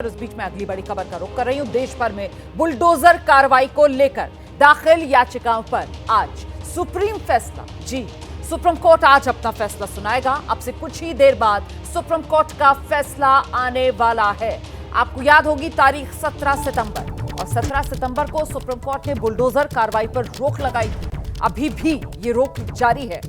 उस बीच में अगली बड़ी खबर का रुख कर रही हूं। देश भर में बुलडोजर कार्रवाई को लेकर दाखिल याचिकाओं पर आज सुप्रीम फैसला। जी, सुप्रीम कोर्ट आज अपना फैसला सुनाएगा। अब से कुछ ही देर बाद सुप्रीम कोर्ट का फैसला आने वाला है। आपको याद होगी तारीख 17 सितंबर, और 17 सितंबर को सुप्रीम कोर्ट ने बुलडोजर कार्रवाई पर रोक लगाई थी। अभी भी ये रोक जारी है।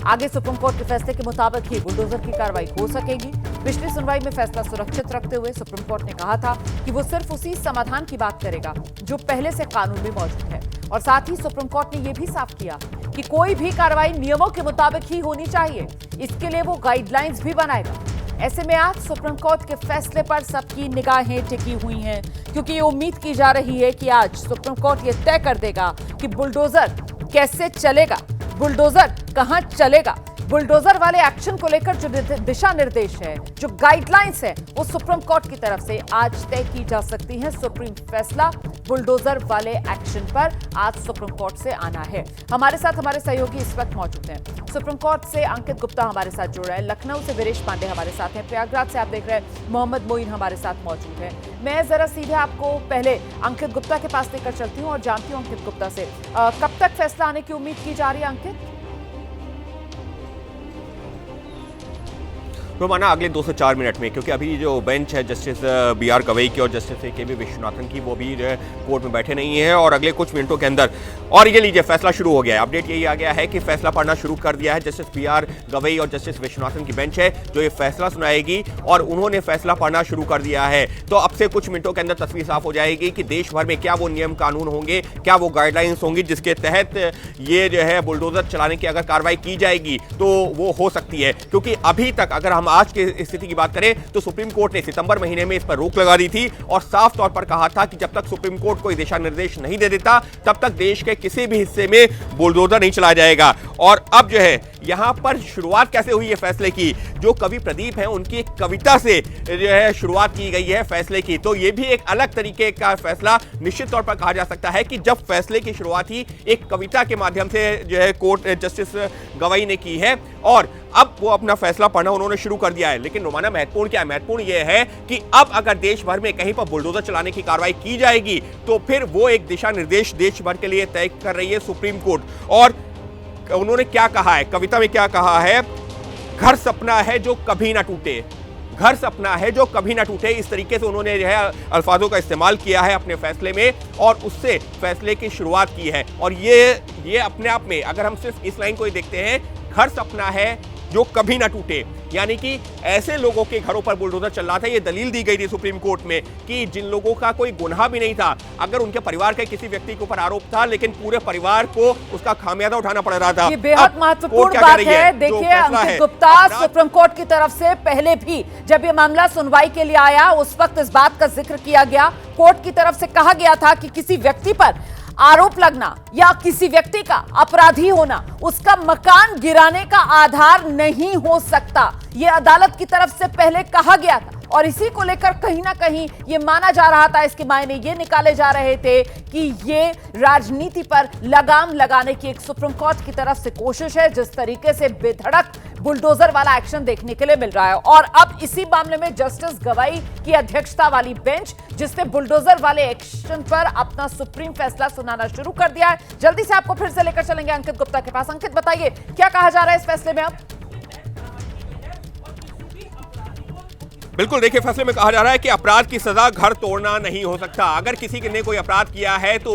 आगे सुप्रीम कोर्ट के फैसले के मुताबिक ही बुलडोजर की कार्रवाई हो सकेगी। पिछली सुनवाई में फैसला सुरक्षित रखते हुए सुप्रीम कोर्ट ने कहा था कि वो सिर्फ उसी समाधान की बात करेगा जो पहले से कानून में मौजूद है, और साथ ही सुप्रीम कोर्ट ने यह भी साफ किया कि कोई भी कार्रवाई नियमों के मुताबिक ही होनी चाहिए। इसके लिए वो गाइडलाइंस भी बनाएगा। ऐसे में आज सुप्रीम कोर्ट के फैसले पर सबकी निगाहें टिकी हुई हैं, क्योंकि ये उम्मीद की जा रही है कि आज सुप्रीम कोर्ट ये तय कर देगा कि बुलडोजर कैसे चलेगा, बुलडोजर कहां चलेगा। बुलडोजर वाले एक्शन को लेकर जो दिशा निर्देश है, जो गाइडलाइंस है, वो सुप्रीम कोर्ट की तरफ से आज तय की जा सकती है। सुप्रीम फैसला बुलडोजर वाले एक्शन पर आज सुप्रीम कोर्ट से आना है। हमारे साथ हमारे सहयोगी इस वक्त मौजूद हैं। सुप्रीम कोर्ट से अंकित गुप्ता हमारे साथ जुड़ रहे हैं, लखनऊ से वीरेश पांडे हमारे साथ हैं, प्रयागराज से आप देख रहे हैं मोहम्मद मोइन हमारे साथ मौजूद है। मैं जरा सीधे आपको पहले अंकित गुप्ता के पास लेकर चलती हूँ और जानती हूँ अंकित गुप्ता से कब तक फैसला आने की उम्मीद की जा रही है अंकित? रोमाना अगले 2 से 4 मिनट में, क्योंकि अभी जो बेंच है जस्टिस BR गवई की और जस्टिस के विश्वनाथन की, वो भी जो है कोर्ट में बैठे नहीं है, और अगले कुछ मिनटों के अंदर और ये लीजिए फैसला शुरू हो गया है। अपडेट यही आ गया है कि फैसला पढ़ना शुरू कर दिया है। जस्टिस BR गवई और जस्टिस विश्वनाथन की बेंच है जो ये फैसला सुनाएगी, और उन्होंने फैसला पढ़ना शुरू कर दिया है। तो अब से कुछ मिनटों के अंदर तस्वीर साफ हो जाएगी कि देश भर में क्या वो नियम कानून होंगे, क्या वो गाइडलाइंस होंगी जिसके तहत ये जो है बुलडोजर चलाने की अगर कार्रवाई की जाएगी तो वो हो सकती है। क्योंकि अभी तक अगर हम आज की स्थिति की बात करें तो सुप्रीम कोर्ट ने सितंबर महीने में इस पर रोक लगा दी थी, और साफ तौर पर कहा था कि जब तक सुप्रीम कोर्ट कोई दिशा निर्देश नहीं दे देता तब तक देश के किसी भी हिस्से में बुलडोजर नहीं चलाया जाएगा। और अब जो है यहां पर शुरुआत कैसे हुई है फैसले की, जो कवि प्रदीप हैं उनकी एक कविता से जो है शुरुआत की गई है फैसले की। तो ये भी एक अलग तरीके का फैसला निश्चित तौर पर कहा जा सकता है कि जब फैसले की शुरुआत ही एक कविता के माध्यम से जो है कोर्ट जस्टिस गवई ने की है, और अब वो अपना फैसला पढ़ना उन्होंने शुरू कर दिया है। लेकिन रोमाना महत्वपूर्ण क्या है? महत्वपूर्ण यह है कि अब अगर देश भर में कहीं पर बुलडोजर चलाने की कार्रवाई की जाएगी तो फिर वो एक दिशा निर्देश देश भर के लिए तय कर रही है सुप्रीम कोर्ट। और उन्होंने क्या कहा है, कविता में क्या कहा है? घर सपना है जो कभी ना टूटे, घर सपना है जो कभी ना टूटे। इस तरीके से उन्होंने जो है अल्फाजों का इस्तेमाल किया है अपने फैसले में, और उससे फैसले की शुरुआत की है। और ये अपने आप में अगर हम सिर्फ इस लाइन को ही देखते हैं, घर सपना है जो कभी ना टूटे, यानी कि ऐसे लोगों के घरों पर बुलडोजर चल रहा था। ये दलील दी गई थी सुप्रीम कोर्ट में कि जिन लोगों का कोई गुनाह भी नहीं था, अगर उनके परिवार के किसी व्यक्ति के ऊपर आरोप था, लेकिन पूरे परिवार को उसका खामियाजा उठाना पड़ रहा था। ये बेहद महत्वपूर्ण बात है। देखिए अंकित गुप्ता, सुप्रीम कोर्ट की तरफ से पहले भी जब ये मामला सुनवाई के लिए आया उस वक्त इस बात का जिक्र किया गया। कोर्ट की तरफ से कहा गया था कि किसी व्यक्ति पर आरोप लगना या किसी व्यक्ति का अपराधी होना उसका मकान गिराने का आधार नहीं हो सकता, यह अदालत की तरफ से पहले कहा गया था। और इसी को लेकर कहीं ना कहीं ये माना जा रहा था, इसके मायने ये निकाले जा रहे थे कि ये राजनीति पर लगाम लगाने की एक सुप्रीम कोर्ट की तरफ से कोशिश है, जिस तरीके से बेधड़क बुलडोजर वाला एक्शन देखने के लिए मिल रहा है। और अब इसी मामले में जस्टिस गवई की अध्यक्षता वाली बेंच, जिसने बुलडोजर वाले एक्शन पर अपना सुप्रीम फैसला सुनाना शुरू कर दिया है। जल्दी से आपको फिर से लेकर चलेंगे अंकित गुप्ता के पास। अंकित, बताइए क्या कहा जा रहा है इस फैसले में अब? बिल्कुल, देखिए फैसले में कहा जा रहा है कि अपराध की सजा घर तोड़ना नहीं हो सकता। अगर किसी ने कोई अपराध किया है तो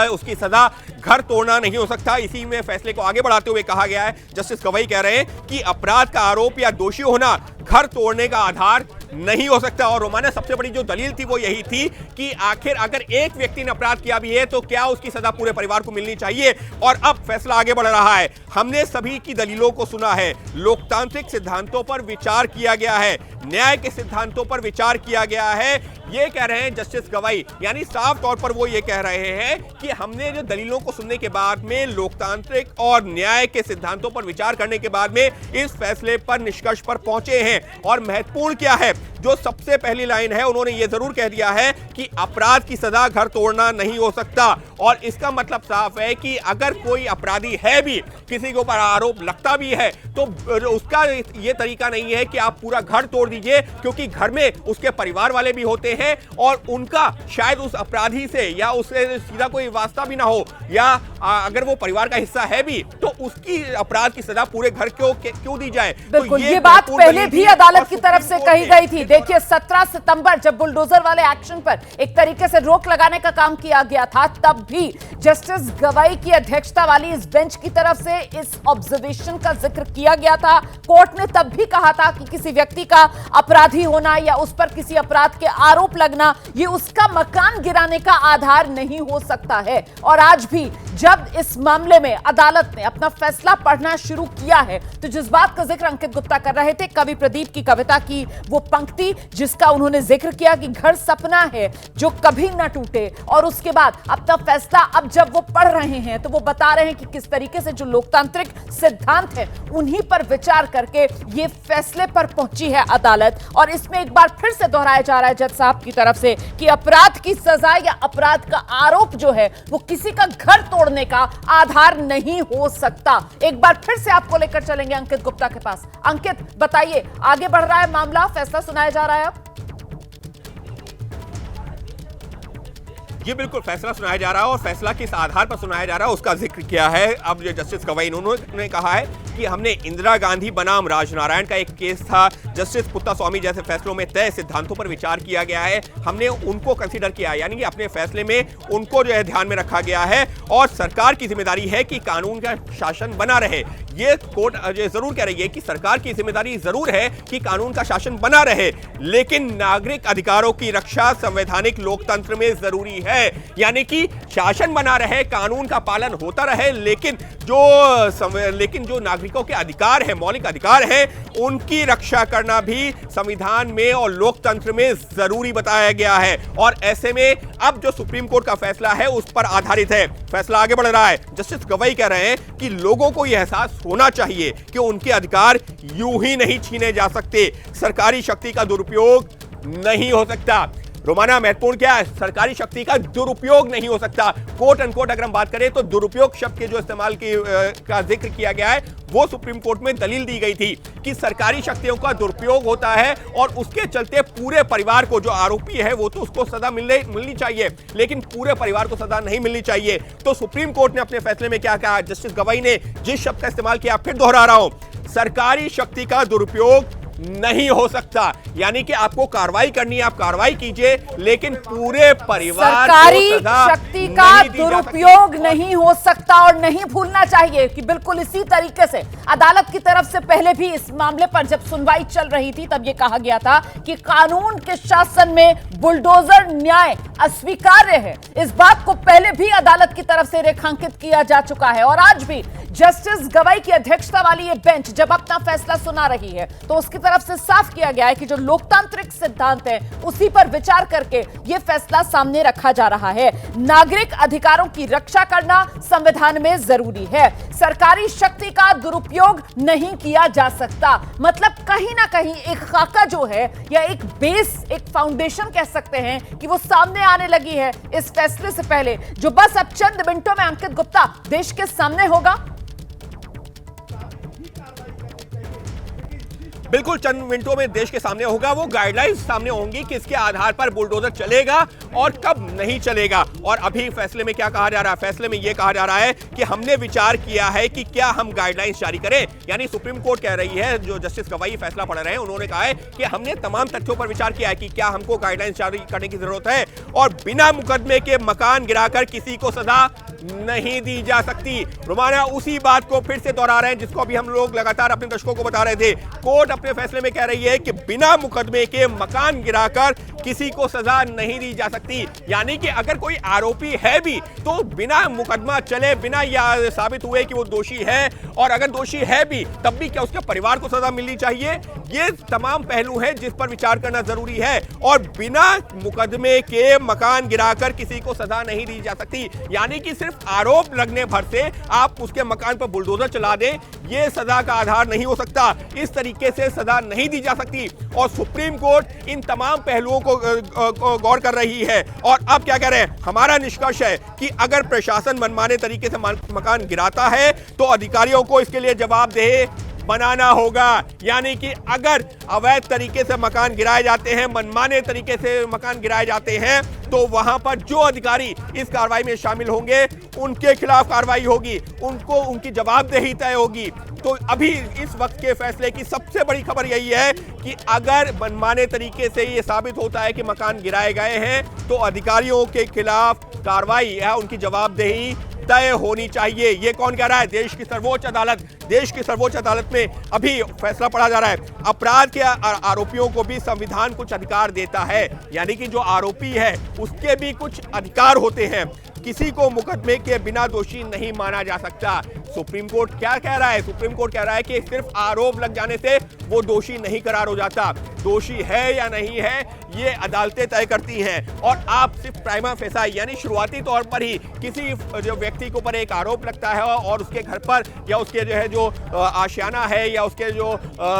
उसकी सजा घर तोड़ना नहीं हो सकता। इसी में फैसले को आगे बढ़ाते हुए कहा गया है, जस्टिस गवई कह रहे हैं कि अपराध का आरोप या दोषी होना घर तोड़ने का आधार नहीं हो सकता। और रोमाना सबसे बड़ी जो दलील थी वो यही थी कि आखिर अगर एक व्यक्ति ने अपराध किया भी है तो क्या उसकी सजा पूरे परिवार को मिलनी चाहिए। और अब फैसला आगे बढ़ रहा है। हमने सभी की दलीलों को सुना है, लोकतांत्रिक सिद्धांतों पर विचार किया गया है, न्याय के सिद्धांतों पर विचार किया गया है, ये कह रहे हैं जस्टिस गवई। यानी साफ तौर पर वो ये कह रहे हैं कि हमने जो दलीलों को सुनने के बाद में लोकतांत्रिक और न्याय के सिद्धांतों पर विचार करने के बाद में इस फैसले पर निष्कर्ष पर पहुंचे हैं। और महत्वपूर्ण क्या है, जो सबसे पहली लाइन है उन्होंने ये जरूर कह दिया है कि अपराध की सजा घर तोड़ना नहीं हो सकता। और इसका मतलब साफ है कि अगर कोई अपराधी है भी, किसी के ऊपर आरोप लगता भी है, तो उसका ये तरीका नहीं है कि आप पूरा घर तोड़ दीजिए, क्योंकि घर में उसके परिवार वाले भी होते हैं और उनका शायद उस अपराधी से या उससे सीधा कोई वास्ता भी ना हो, या अगर वो परिवार का हिस्सा है भी तो उसकी अपराध की सजा पूरे घर को क्यों दी जाए। बिल्कुल, ये बात पहले भी अदालत की तरफ से कही गई थी। देखिए 17 सितंबर जब बुलडोजर वाले एक्शन पर एक तरीके से रोक लगाने का काम किया गया था, तब भी जस्टिस गवाई की अध्यक्षता वाली इस बेंच की तरफ से इस ऑब्जर्वेशन का जिक्र किया गया था। कोर्ट ने तब भी कहा था कि किसी व्यक्ति का अपराधी होना या उस पर किसी अपराध के आरोप लगना ये उसका मकान गिराने का आधार नहीं हो सकता है। और आज भी जब इस मामले में अदालत ने अपना फैसला पढ़ना शुरू किया है, तो जिस बात का जिक्र अंकित गुप्ता कर रहे थे, कवि प्रदीप की कविता की वो पंक्ति जिसका उन्होंने जिक्र किया कि घर सपना है जो कभी न टूटे, और उसके बाद अपना फैसला अब जब वो पढ़ रहे हैं तो वो बता रहे हैं कि किस तरीके से जो लोकतांत्रिक सिद्धांत है उन्हीं पर विचार करके ये फैसले पर पहुंची है अदालत। और इसमें एक बार फिर से दोहराया जा रहा है जज साहब की तरफ से कि अपराध की सजा या अपराध का आरोप जो है वो किसी का घर तोड़ने का आधार नहीं हो सकता। एक बार फिर से आपको लेकर चलेंगे अंकित गुप्ता के पास। अंकित बताइए, आगे बढ़ रहा है मामला, फैसला सुनाया जा रहा है अब? ये बिल्कुल फैसला सुनाया जा रहा है और फैसला किस आधार पर सुनाया जा रहा है उसका जिक्र किया है अब जो जस्टिस गवाई उन्होंने कहा है कि हमने इंदिरा गांधी बनाम राजनारायण का एक केस था, जस्टिस पुत्तास्वामी जैसे फैसलों में तय सिद्धांतों पर विचार किया गया है, हमने उनको कंसीडर किया, यानी कि अपने फैसले में उनको जो है ध्यान में रखा गया है। और सरकार की जिम्मेदारी है कि कानून का शासन बना रहे। ये कोर्ट जरूर कह रही है कि सरकार की जिम्मेदारी जरूर है कि कानून का शासन बना रहे, लेकिन नागरिक अधिकारों की रक्षा संवैधानिक लोकतंत्र में जरूरी है। यानी कि शासन बना रहे, कानून का पालन होता रहे, लेकिन जो नागरिकों के अधिकार है, मौलिक अधिकार है, उनकी रक्षा करना भी संविधान में और लोकतंत्र में जरूरी बताया गया है। और ऐसे में अब जो सुप्रीम कोर्ट का फैसला है उस पर आधारित है। फैसला आगे बढ़ रहा है। जस्टिस गवाई कह रहे हैं कि लोगों को यह एहसास होना चाहिए कि उनके अधिकार यूं ही नहीं छीने जा सकते, सरकारी शक्ति का दुरुपयोग नहीं हो सकता। रोमाना महत्वपूर्ण क्या है, सरकारी शक्ति का दुरुपयोग नहीं हो सकता। कोट अनकोट अगर हम बात करें तो दुरुपयोग शब्द के जो इस्तेमाल का जिक्र किया गया है वो सुप्रीम कोर्ट में दलील दी गई थी कि सरकारी शक्तियों का दुरुपयोग होता है और उसके चलते पूरे परिवार को, जो आरोपी है वो तो उसको सजा मिलनी चाहिए, लेकिन पूरे परिवार को सजा नहीं मिलनी चाहिए। तो सुप्रीम कोर्ट ने अपने फैसले में क्या कहा, जस्टिस गवाई ने जिस शब्द का इस्तेमाल किया फिर दोहरा रहा हूं, सरकारी शक्ति का दुरुपयोग नहीं हो सकता। यानी कि आपको कार्रवाई करनी है, आप कार्रवाई कीजिए, लेकिन पूरे परिवार सरकारी शक्ति का दुरुपयोग नहीं हो सकता। और नहीं भूलना चाहिए कि बिल्कुल इसी तरीके से अदालत की तरफ से पहले भी इस मामले पर जब सुनवाई चल रही थी तब यह कहा गया था कि कानून के शासन में बुलडोजर न्याय अस्वीकार्य है। इस बात को पहले भी अदालत की तरफ से रेखांकित किया जा चुका है। और आज भी जस्टिस गवाई की अध्यक्षता वाली ये बेंच जब अपना फैसला सुना रही है तो उसकी तरफ से साफ किया गया है कि जो लोकतांत्रिक सिद्धांत है उसी पर विचार करके यह फैसला सामने रखा जा रहा है। नागरिक अधिकारों की रक्षा करना संविधान में जरूरी है, सरकारी शक्ति का दुरुपयोग नहीं किया जा सकता। मतलब कहीं ना कहीं एक खाका जो है या एक बेस, एक फाउंडेशन कह सकते हैं कि वो सामने आने लगी है इस फैसले से पहले, जो बस अब चंद मिनटों में अंकित गुप्ता देश के सामने होगा। बिल्कुल चंद मिनटों में देश के सामने होगा। वो गाइडलाइंस सामने होंगी कि इसके आधार पर बुलडोजर चलेगा और कब नहीं चलेगा। और अभी फैसले में क्या कहा जा रहा है, फैसले में यह कहा जा रहा है कि हमने विचार किया है कि क्या हम गाइडलाइंस जारी करें। यानी सुप्रीम कोर्ट कह रही है, जो जस्टिस गवाई फैसला पढ़ रहे हैं उन्होंने कहा है कि हमने तमाम तथ्यों पर विचार किया है कि क्या हमको गाइडलाइंस जारी करने की जरूरत है, और बिना मुकदमे के मकान गिराकर किसी को सजा नहीं दी जा सकती। रोमाना उसी बात को फिर से दोहरा रहे हैं जिसको अभी हम लोग लगातार अपने दर्शकों को बता रहे थे। कोर्ट अपने फैसले में कह रही है कि बिना मुकदमे के मकान गिराकर किसी को सजा नहीं दी जा सकती। यानी कि अगर कोई आरोपी है भी तो बिना मुकदमा चले, बिना यह साबित हुए कि वो दोषी है, और अगर दोषी है भी तब भी क्या उसके परिवार को सजा मिलनी चाहिए। ये तमाम पहलू हैं जिस पर विचार करना जरूरी है। और बिना मुकदमे के मकान गिराकर किसी को सजा नहीं दी जा सकती। यानी कि सिर्फ आरोप लगने भर से आप उसके मकान पर बुलडोजर चला दें, यह सजा का आधार नहीं हो सकता। इस तरीके से से सजा नहीं दी जा सकती और सुप्रीम कोर्ट इन तमाम पहलुओं को गौर कर रही है। और अब क्या कह रहे हैं, हमारा निष्कर्ष है कि अगर प्रशासन मनमाने तरीके से मकान गिराता है तो अधिकारियों को इसके लिए जवाबदेह बनाना होगा। यानी कि अगर अवैध तरीके से मकान गिराए जाते हैं, मनमाने तरीके से मकान गिराए जाते हैं, तो वहां पर जो अधिकारी इस कार्रवाई में शामिल होंगे उनके खिलाफ कार्रवाई होगी, उनको उनकी जवाबदेही तय होगी। तो अभी इस वक्त के फैसले की सबसे बड़ी खबर यही है कि अगर मनमाने तरीके से ये साबित होता है कि मकान गिराए गए हैं तो अधिकारियों के खिलाफ कार्रवाई या उनकी जवाबदेही तय होनी चाहिए। ये कौन कह रहा है? देश की सर्वोच्च अदालत। देश की सर्वोच्च अदालत में अभी फैसला पढ़ा जा रहा है। अपराध के आरोपियों को भी संविधान कुछ अधिकार देता है, यानी कि जो आरोपी है उसके भी कुछ अधिकार होते हैं। किसी को मुकदमे के बिना दोषी नहीं माना जा सकता। सुप्रीम कोर्ट क्या कह रहा है? सुप्रीम कोर्ट कह रहा है कि सिर्फ आरोप लग जाने से वो दोषी नहीं करार हो जाता। दोषी है या नहीं है ये अदालतें तय करती हैं और आप सिर्फ प्राइमा फेसा यानी शुरुआती तौर पर ही किसी जो व्यक्ति के ऊपर एक आरोप लगता है और उसके घर पर या उसके जो आशियाना है या उसके जो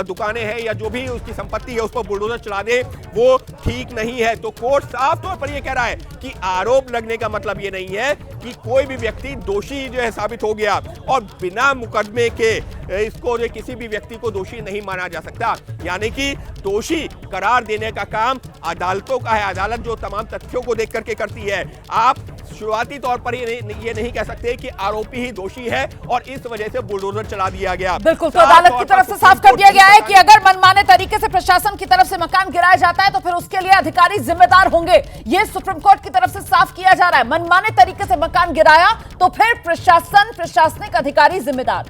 दुकानें हैं या जो भी उसकी संपत्ति है उस पर बुलडोजर चला दे, वो ठीक नहीं है। तो कोर्ट साफ तौर पर ये कह रहा है कि आरोप लगने का मतलब ये नहीं है कि कोई भी व्यक्ति दोषी जो है साबित हो गया और बिना मुकदमे के इसको जो किसी भी व्यक्ति को दोषी नहीं माना जा सकता। यानी कि दोषी करार देने का काम अदालतों का है। अदालत जो तमाम तथ्यों को देख करके करती है। आप शुरुआती तौर पर ये नहीं कह सकते कि आरोपी ही दोषी है और इस वजह से बुलडोजर चला दिया गया। बिल्कुल, तो अदालत की तरफ से साफ कर दिया गया है कि अगर मनमाने तरीके से प्रशासन की तरफ से मकान गिराया जाता है तो फिर उसके लिए अधिकारी जिम्मेदार होंगे। ये सुप्रीम कोर्ट की तरफ से साफ किया जा रहा है। मनमाने तरीके से मकान गिराया तो फिर प्रशासन, प्रशासनिक अधिकारी जिम्मेदार।